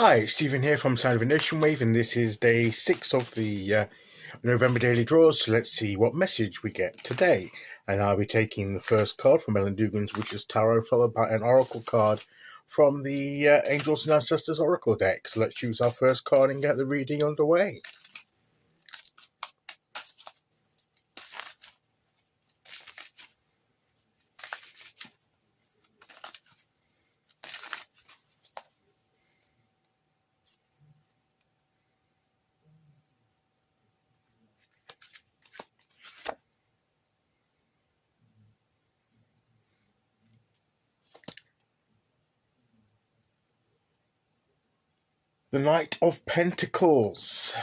Hi, it's Stephen here from Sound of a Nation Wave, and this is day 6 of the November Daily Draws. So let's see what message we get today. And I'll be taking the first card from Ellen Dugan's Witch's Tarot, followed by an Oracle card from the Angels and Ancestors Oracle deck. So let's choose our first card and get the reading underway. The Knight of Pentacles.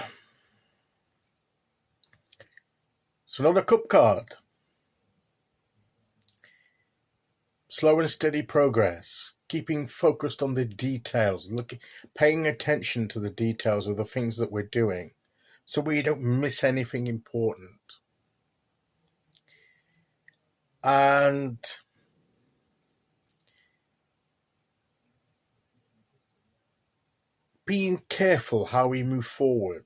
So another cup card. Slow and steady progress. Keeping focused on the details. Paying attention to the details of the things that we're doing, so we don't miss anything important. And being careful how we move forward.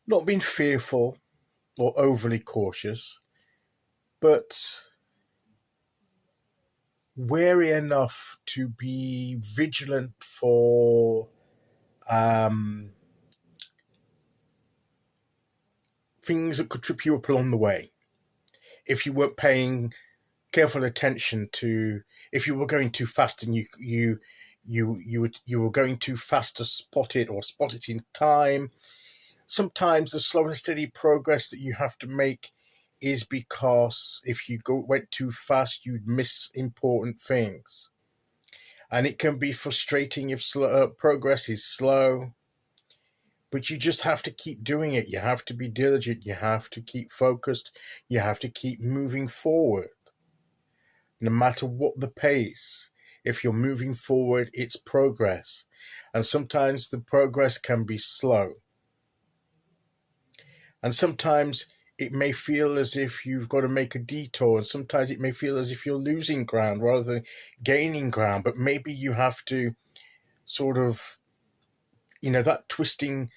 Not being fearful or overly cautious, but wary enough to be vigilant for things that could trip you up along the way. If you weren't paying careful attention to, if you were going too fast and you were going too fast to spot it or spot it in time. Sometimes the slow and steady progress that you have to make is because if you went too fast, you'd miss important things. And it can be frustrating if progress is slow, but you just have to keep doing it. You have to be diligent. You have to keep focused. You have to keep moving forward. No matter what the pace, if you're moving forward, it's progress. And sometimes the progress can be slow. And sometimes it may feel as if you've got to make a detour. And sometimes it may feel as if you're losing ground rather than gaining ground. But maybe you have to sort of, that twisting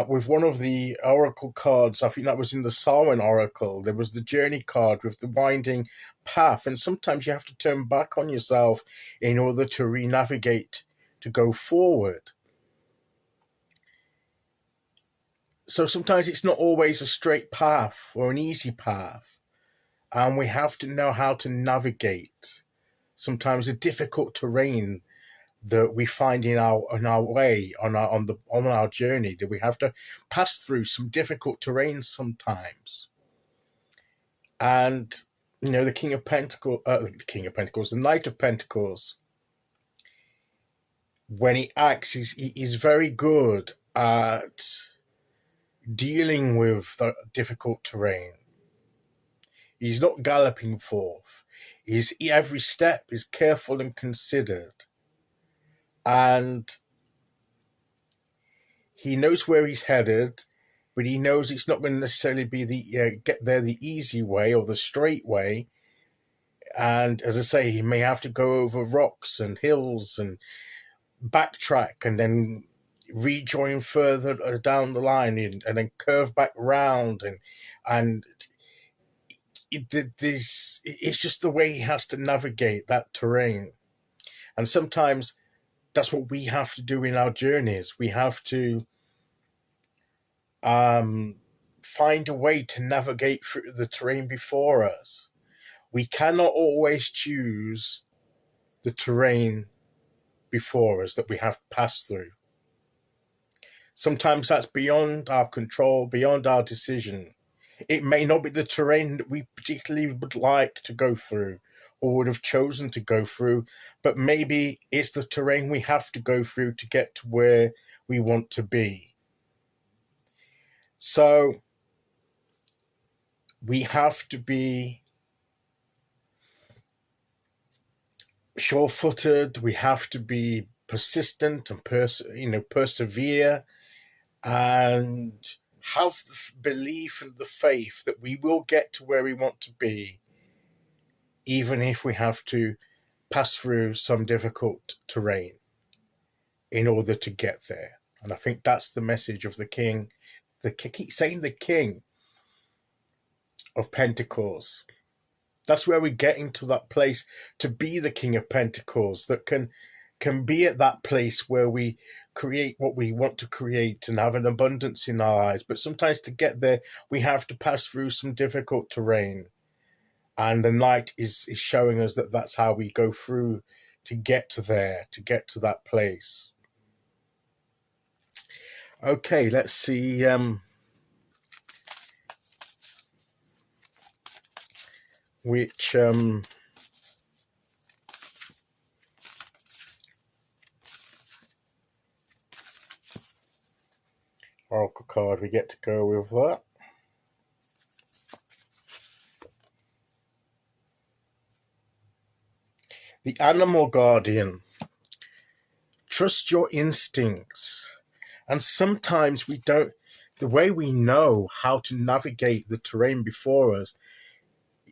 with one of the oracle cards. I think that was in the Samhain Oracle. There was the journey card with the winding path. And sometimes you have to turn back on yourself in order to re-navigate, to go forward. So sometimes it's not always a straight path or an easy path. And we have to know how to navigate sometimes the difficult terrain that we find in our way, on our journey, that we have to pass through some difficult terrain sometimes. And the Knight of Pentacles, when he acts, he is very good at dealing with the difficult terrain. He's not galloping forth. Every step is careful and considered. And he knows where he's headed, but he knows it's not going to necessarily be get there the easy way or the straight way. And as I say, he may have to go over rocks and hills and backtrack and then rejoin further down the line and then curve back round and it's just the way he has to navigate that terrain. And sometimes that's what we have to do in our journeys. We have to find a way to navigate through the terrain before us. We cannot always choose the terrain before us that we have to pass through. Sometimes that's beyond our control, beyond our decision. It may not be the terrain that we particularly would like to go through or would have chosen to go through, but maybe it's the terrain we have to go through to get to where we want to be. So we have to be sure-footed. We have to be persistent and persevere, and have the belief and the faith that we will get to where we want to be, even if we have to pass through some difficult terrain in order to get there. And I think that's the message of the king. Keep saying the king of Pentacles. That's where we're getting to that place to be the King of Pentacles that can be at that place where we create what we want to create and have an abundance in our lives. But sometimes to get there, we have to pass through some difficult terrain. And the Knight is showing us that that's how we go through to get to there, to get to that place. Okay, let's see. Which oracle card we get to go with that. The Animal Guardian. Trust your instincts. And sometimes we don't, the way we know how to navigate the terrain before us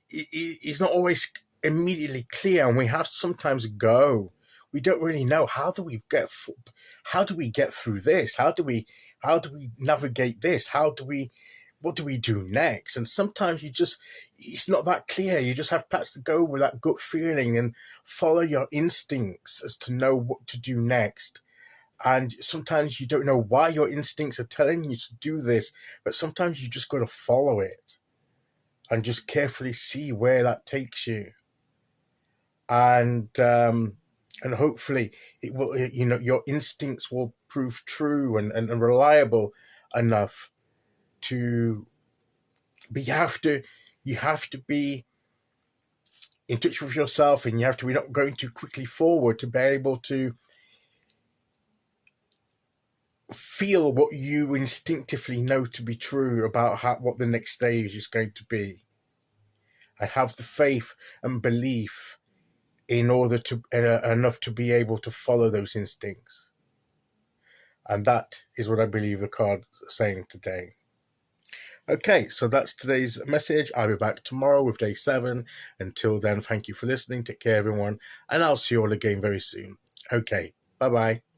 is not always immediately clear, and we have to sometimes go. We don't really know how do we get through this? How do we navigate this? What do we do next? And sometimes it's not that clear. You just have to go with that gut feeling and follow your instincts as to know what to do next. And sometimes you don't know why your instincts are telling you to do this, but sometimes you just got to follow it and just carefully see where that takes you. And hopefully it will, your instincts will prove true and reliable enough to be. You have to be in touch with yourself, and you have to be not going too quickly forward to be able to feel what you instinctively know to be true about what the next stage is going to be. I have the faith and belief in order to enough to be able to follow those instincts. And that is what I believe the card is saying today. Okay, so that's today's message. I'll be back tomorrow with day 7. Until then, thank you for listening. Take care, everyone. And I'll see you all again very soon. Okay, bye-bye.